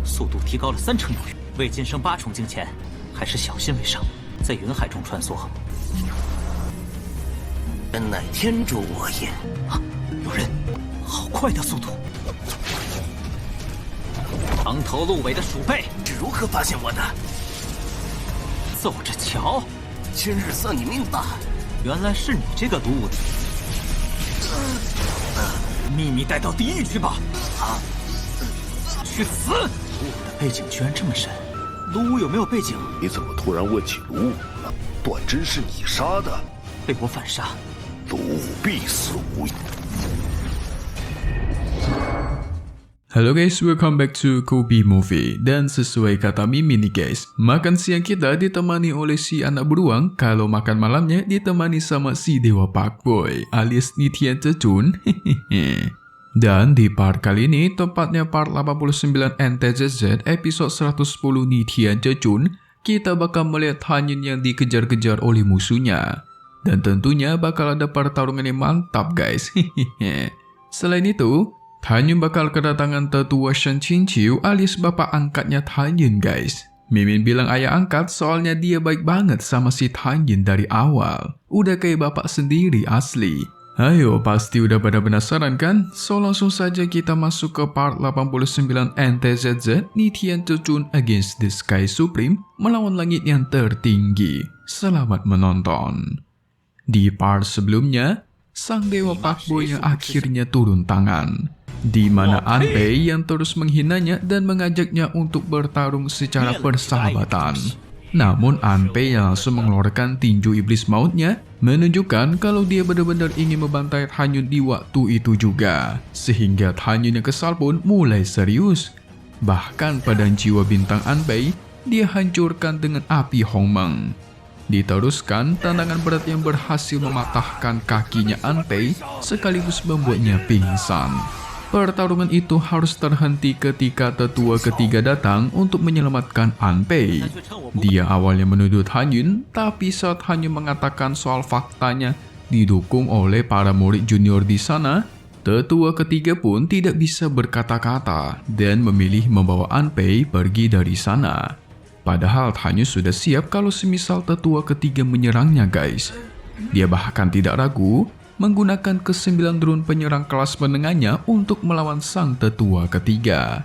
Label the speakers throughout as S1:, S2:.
S1: 速度提高了3成有余。未晋升8重境前，还是小心为上。在云海中穿梭，
S2: 真乃天助我也！
S1: 啊，有人！好快的速度！长头鹿尾的鼠辈
S2: 是如何发现我的？
S1: 奏着瞧！
S2: 今日算你命大！
S1: 原来是你这个卢武的，秘密带到地狱去吧！
S2: 啊！
S1: 去死！卢武的背景居然这么深，卢武有没有背景？
S3: 你怎么突然问起卢武了？段真是你杀的？
S1: 被我反杀，
S3: 卢武必死无疑。
S4: Halo guys, welcome back to Kobe Movie. Dan sesuai kata Mimin nih guys, makan siang kita ditemani oleh si anak beruang, kalau makan malamnya ditemani sama si Dewa Pakboy alias Nitian Cecun. Dan di part kali ini, tepatnya part 89 NTZZ episode 110 Nitian Cecun, kita bakal melihat Hanyun yang dikejar-kejar oleh musuhnya. Dan tentunya bakal ada pertarungan yang mantap guys. Selain itu, Hanyun bakal kedatangan tetua Shen Qingqiu alias bapak angkatnya Hanyun guys. Mimin bilang ayah angkat soalnya dia baik banget sama si Hanyun dari awal. Udah kayak bapak sendiri asli. Ayo pasti udah pada penasaran kan? So langsung saja kita masuk ke part 89 NTZZ Nitian Cecun against the Sky Supreme melawan langit yang tertinggi. Selamat menonton. Di part sebelumnya, sang Dewa Pakboy yang akhirnya turun tangan, di mana Anpei yang terus menghinanya dan mengajaknya untuk bertarung secara persahabatan. Namun Anpei yang langsung mengeluarkan tinju iblis mautnya, menunjukkan kalau dia benar-benar ingin membantai Hanyun di waktu itu juga. Sehingga Hanyun yang kesal pun mulai serius. Bahkan pedang jiwa bintang Anpei, dia hancurkan dengan api Hongmeng. Diteruskan, tantangan berat yang berhasil mematahkan kakinya Anpei sekaligus membuatnya pingsan. Pertarungan itu harus terhenti ketika tetua ketiga datang untuk menyelamatkan Anpei. Dia awalnya menuduh Hanyun, tapi saat Hanyun mengatakan soal faktanya didukung oleh para murid junior di sana, tetua ketiga pun tidak bisa berkata-kata dan memilih membawa Anpei pergi dari sana. Padahal Hanyun sudah siap kalau semisal tetua ketiga menyerangnya guys. Dia bahkan tidak ragu menggunakan ke-9 drone penyerang kelas menengahnya untuk melawan sang tetua ketiga.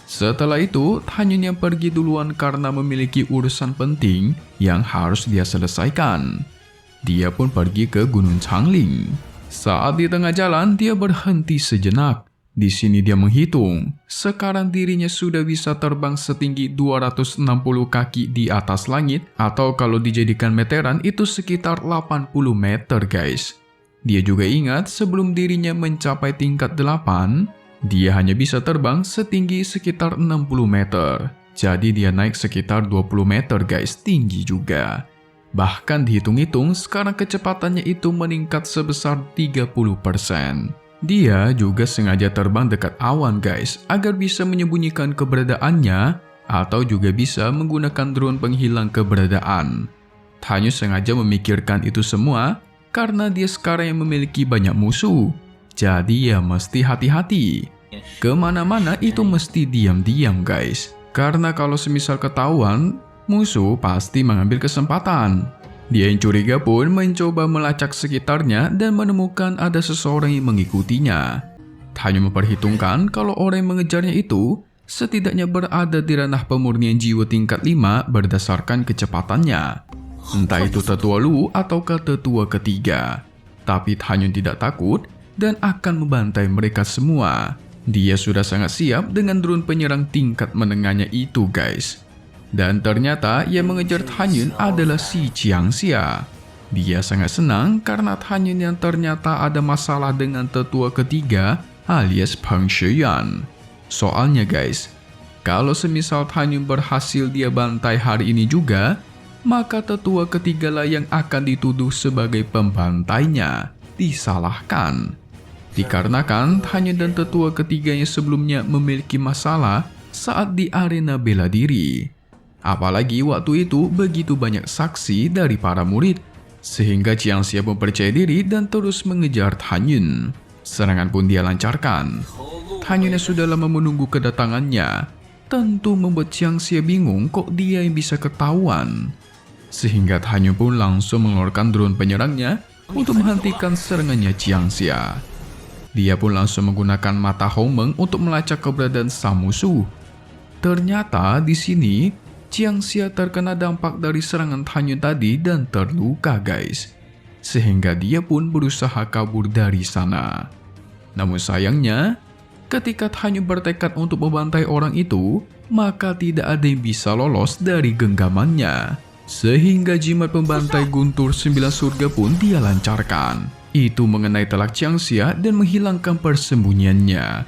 S4: Setelah itu, Hanyun yang pergi duluan karena memiliki urusan penting yang harus dia selesaikan. Dia pun pergi ke Gunung Changling. Saat di tengah jalan, dia berhenti sejenak. Di sini dia menghitung, sekarang dirinya sudah bisa terbang setinggi 260 kaki di atas langit, atau kalau dijadikan meteran itu sekitar 80 meter guys. Dia juga ingat sebelum dirinya mencapai tingkat 8, dia hanya bisa terbang setinggi sekitar 60 meter. Jadi dia naik sekitar 20 meter guys, tinggi juga. Bahkan dihitung-hitung, sekarang kecepatannya itu meningkat sebesar 30%. Dia juga sengaja terbang dekat awan guys, agar bisa menyembunyikan keberadaannya, atau juga bisa menggunakan drone penghilang keberadaan. Hanyun sengaja memikirkan itu semua, karena dia sekarang yang memiliki banyak musuh. Jadi ya mesti hati-hati. Kemana-mana itu mesti diam-diam guys. Karena kalau semisal ketahuan, musuh pasti mengambil kesempatan. Dia yang curiga pun mencoba melacak sekitarnya dan menemukan ada seseorang yang mengikutinya. Hanya memperhitungkan kalau orang yang mengejarnya itu setidaknya berada di ranah pemurnian jiwa tingkat 5 berdasarkan kecepatannya. Entah itu tetua Lu atau tetua ketiga. Tapi Hanyun tidak takut dan akan membantai mereka semua. Dia sudah sangat siap dengan drone penyerang tingkat menengahnya itu guys. Dan ternyata yang mengejar Hanyun adalah si Qiangxia. Dia sangat senang karena Hanyun yang ternyata ada masalah dengan tetua ketiga alias Peng Shiyuan. Soalnya guys, kalau semisal Hanyun berhasil dia bantai hari ini juga, maka tetua ketigalah yang akan dituduh sebagai pembantainya, disalahkan. Dikarenakan Hanyun dan tetua ketiganya sebelumnya memiliki masalah saat di arena bela diri. Apalagi waktu itu begitu banyak saksi dari para murid, sehingga Qiangxia pun percaya diri dan terus mengejar Hanyun. Serangan pun dia lancarkan. Hanyun yang sudah lama menunggu kedatangannya. tentu membuat Jiang Xia bingung kok dia yang bisa ketahuan. Sehingga Tan Yun pun langsung mengeluarkan drone penyerangnya untuk menghentikan serangannya Jiang Xia. Dia pun langsung menggunakan mata Hongmeng untuk melacak keberadaan sang musuh. Ternyata di sini Jiang Xia terkena dampak dari serangan Tan Yun tadi dan terluka guys. Sehingga dia pun berusaha kabur dari sana. Namun sayangnya, ketika Tan Yun bertekad untuk membantai orang itu, maka tidak ada yang bisa lolos dari genggamannya. Sehingga jimat pembantai guntur 9 surga pun dia lancarkan. Itu mengenai telak Jiang Xia dan menghilangkan persembunyiannya.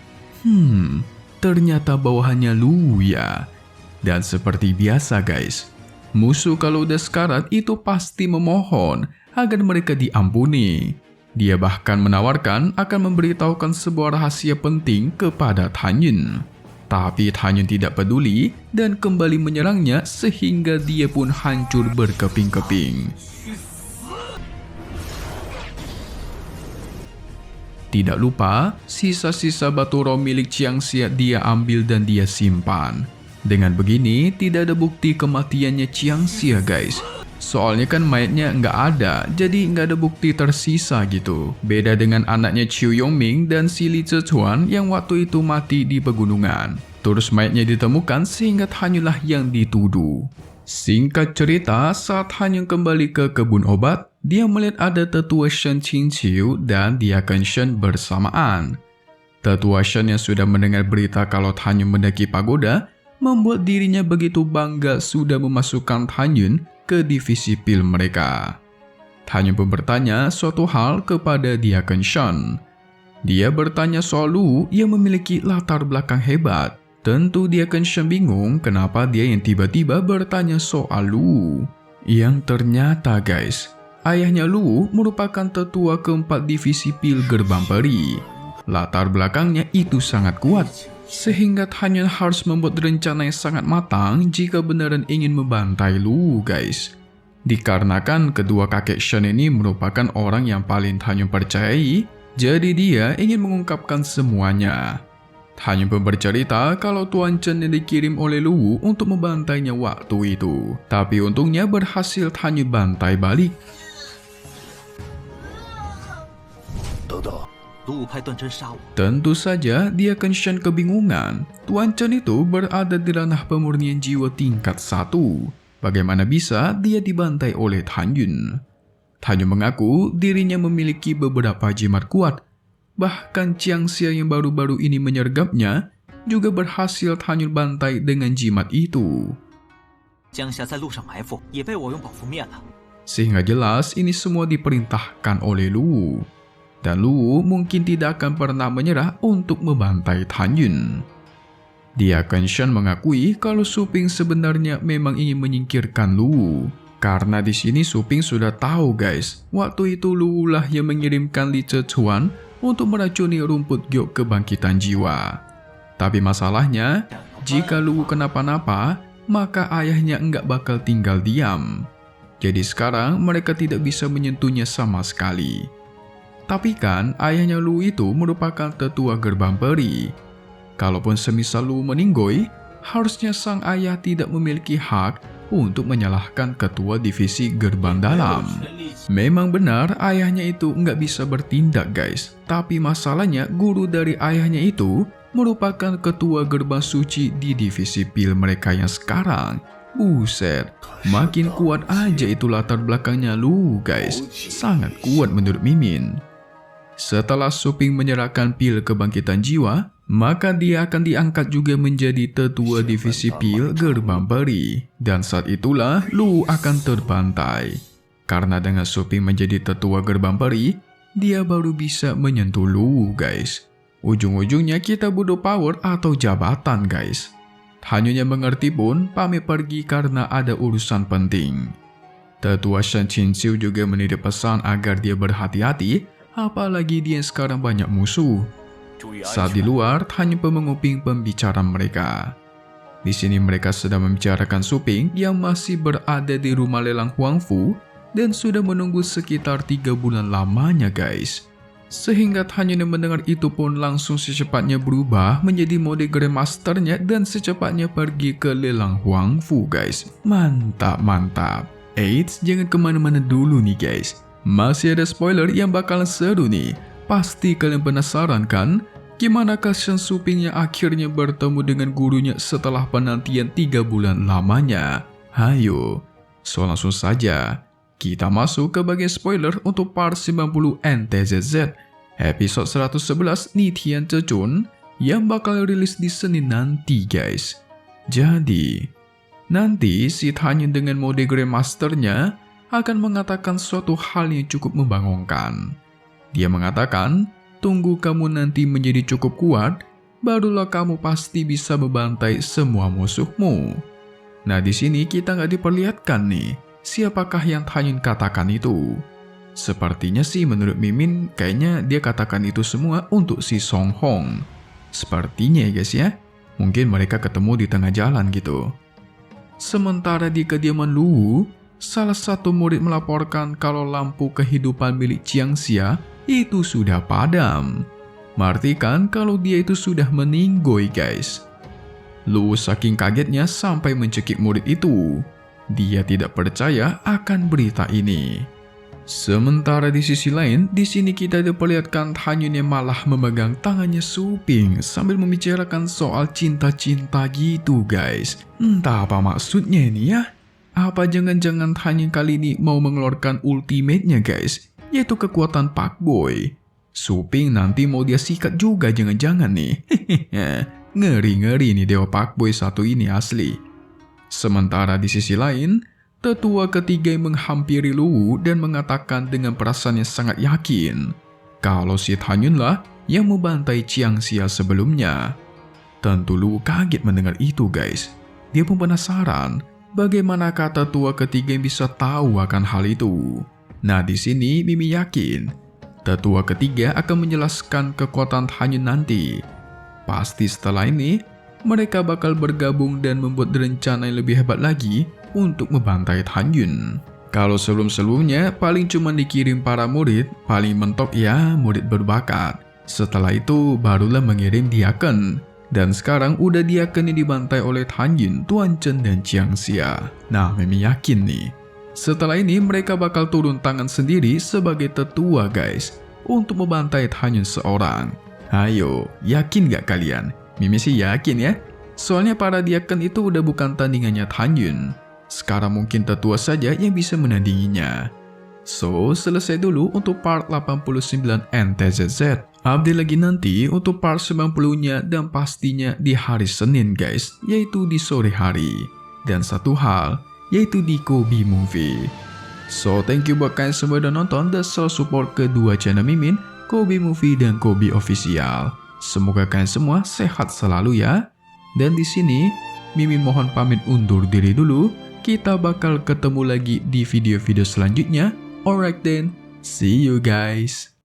S4: Ternyata bawahannya Lu ya. Dan seperti biasa guys, musuh kalau udah sekarat itu pasti memohon agar mereka diampuni. Dia bahkan menawarkan akan memberitahukan sebuah rahasia penting kepada Tan Yun. Tapi Tan Yun tidak peduli dan kembali menyerangnya sehingga dia pun hancur berkeping-keping. Tidak lupa, sisa-sisa batu roh milik Jiang Xia dia ambil dan dia simpan. Dengan begini, tidak ada bukti kematiannya Jiang Xia guys. Soalnya kan mayatnya nggak ada, jadi nggak ada bukti tersisa gitu. Beda dengan anaknya Qiu Yongming dan si Li Zhechuan yang waktu itu mati di pegunungan. Terus mayatnya ditemukan sehingga Tan Yun lah yang dituduh. Singkat cerita, saat Han Yun kembali ke kebun obat, dia melihat ada tetua Shen Qingqiu dan Diakon Shen bersamaan. Tetua Shen yang sudah mendengar berita kalau Tan Yun mendaki pagoda, membuat dirinya begitu bangga sudah memasukkan Tan Yun ke divisi pil mereka. Tan Yun pun bertanya suatu hal kepada Diakon Shen. Dia bertanya soal Lu yang memiliki latar belakang hebat. Tentu Diakon Shen bingung kenapa dia yang tiba-tiba bertanya soal Lu. Yang ternyata guys, ayahnya Lu merupakan tetua keempat divisi pil gerbang peri. Latar belakangnya itu sangat kuat, sehingga Tan Yun harus membuat rencana yang sangat matang jika beneran ingin membantai Lu guys. Dikarenakan kedua kakek Shen ini merupakan orang yang paling Tan Yun percayai, jadi dia ingin mengungkapkan semuanya. Tan Yun pun bercerita kalau Tuan Chen yang dikirim oleh Lu untuk membantainya waktu itu. Tapi untungnya berhasil Tan Yun bantai balik. Tentu saja Diakon Shen kebingungan. Tuan Chen itu berada di ranah pemurnian jiwa tingkat 1. Bagaimana bisa dia dibantai oleh Tan Yun? Tan Yun mengaku dirinya memiliki beberapa jimat kuat. Bahkan Jiang Xia yang baru-baru ini menyergapnya juga berhasil Tan Yun bantai dengan jimat itu. Sehingga jelas ini semua diperintahkan oleh Lu. Dan Lu mungkin tidak akan pernah menyerah untuk membantai Tan Yun. Diakon Shen mengakui kalau Su Ping sebenarnya memang ingin menyingkirkan Lu. Karena di sini Su Ping sudah tahu guys, waktu itu Lu lah yang mengirimkan Li Zhechuan untuk meracuni rumput giok kebangkitan jiwa. Tapi masalahnya, jika Lu kenapa-napa, maka ayahnya enggak bakal tinggal diam. Jadi sekarang mereka tidak bisa menyentuhnya sama sekali. Tapi kan ayahnya Lu itu merupakan tetua gerbang peri. Kalaupun semisal Lu meninggoy, harusnya sang ayah tidak memiliki hak untuk menyalahkan ketua divisi gerbang dalam. Memang benar ayahnya itu nggak bisa bertindak guys. Tapi masalahnya guru dari ayahnya itu merupakan ketua gerbang suci di divisi pil mereka yang sekarang. Buset, makin kuat aja itu latar belakangnya Lu guys. Sangat kuat menurut Mimin. Setelah Su Ping menyerahkan pil kebangkitan jiwa, maka dia akan diangkat juga menjadi tetua divisi pil gerbang peri. Dan saat itulah Lu akan terbantai. Karena dengan Su Ping menjadi tetua gerbang peri, dia baru bisa menyentuh Lu guys. Ujung-ujungnya kita butuh power atau jabatan guys. Tan Yun yang mengerti pun pamit pergi karena ada urusan penting. Tetua Shen Qingqiu juga menitip pesan agar dia berhati-hati, apalagi dia sekarang banyak musuh. Saat di luar, Tan Yun pun menguping pembicaraan mereka. Di sini mereka sedang membicarakan Su Ping yang masih berada di rumah lelang Huangfu dan sudah menunggu sekitar 3 bulan lamanya guys. Sehingga Tanyun yang mendengar itu pun langsung secepatnya berubah menjadi mode Grandmasternya dan secepatnya pergi ke lelang Huangfu guys. Mantap. Eits, jangan kemana-mana dulu nih guys. Masih ada spoiler yang bakalan seru nih. Pasti kalian penasaran kan? Gimanakah Shen Suping yang akhirnya bertemu dengan gurunya setelah penantian 3 bulan lamanya? Hayo, so langsung saja kita masuk ke bagian spoiler untuk part 90 NTZZ episode 111 Nitian Cecun yang bakal rilis di Senin nanti guys. Jadi, nanti si Tanyun dengan mode Grandmasternya akan mengatakan suatu hal yang cukup membangunkan. Dia mengatakan, tunggu kamu nanti menjadi cukup kuat, barulah kamu pasti bisa membantai semua musuhmu. Nah di sini kita nggak diperlihatkan nih, siapakah yang Tanyun katakan itu. Sepertinya sih menurut Mimin, kayaknya dia katakan itu semua untuk si Song Hong. Sepertinya ya guys ya, mungkin mereka ketemu di tengah jalan gitu. Sementara di kediaman Luwu, salah satu murid melaporkan kalau lampu kehidupan milik Jiangxia itu sudah padam. Martikan kalau dia itu sudah meninggoy guys. Luwu saking kagetnya sampai mencekik murid itu. Dia tidak percaya akan berita ini. Sementara di sisi lain, di sini kita diperlihatkan Tanyun yang malah memegang tangannya Suping sambil membicarakan soal cinta-cinta gitu guys. Entah apa maksudnya ini ya. Apa jangan-jangan Tanyun kali ini mau mengeluarkan ultimate-nya guys, yaitu kekuatan Pak Boy. Suping nanti mau dia sikat juga jangan-jangan nih. Ngeri-ngeri nih Dewa Pak Boy satu ini asli. Sementara di sisi lain, tetua ketiga yang menghampiri Luwu dan mengatakan dengan perasaan yang sangat yakin kalau si Tanyun lah yang membantai Jiangxia sebelumnya. Tentu Luwu kaget mendengar itu guys. Dia pun penasaran bagaimanakah tetua ketiga yang bisa tahu akan hal itu. Nah di sini Mimi yakin tetua ketiga akan menjelaskan kekuatan Tanyun nanti. Pasti setelah ini mereka bakal bergabung dan membuat rencana yang lebih hebat lagi untuk membantai Tanyun. Kalau sebelum-sebelumnya paling cuma dikirim para murid, paling mentok ya murid berbakat. Setelah itu barulah mengirim diaken. Dan sekarang udah diaken yang dibantai oleh Tanyun, Tuan Chen dan Jiangxia. Nah Mimi yakin nih, setelah ini mereka bakal turun tangan sendiri sebagai tetua guys untuk membantai Tanyun seorang. Ayo, yakin gak kalian? Mimi sih yakin ya. Soalnya para diaken itu udah bukan tandingannya Tanyun. Sekarang mungkin tetua saja yang bisa menandinginya. So, selesai dulu untuk part 89 NTZZ. Update lagi nanti untuk part 90-nya dan pastinya di hari Senin guys, yaitu di sore hari. Dan satu hal, yaitu di Kobe Movie. So, thank you buat kalian semua udah nonton dan selalu support kedua channel Mimin, Kobe Movie dan Kobe Official. Semoga kalian semua sehat selalu ya. Dan di sini, Mimin mohon pamit undur diri dulu. Kita bakal ketemu lagi di video-video selanjutnya. Alright then, see you guys.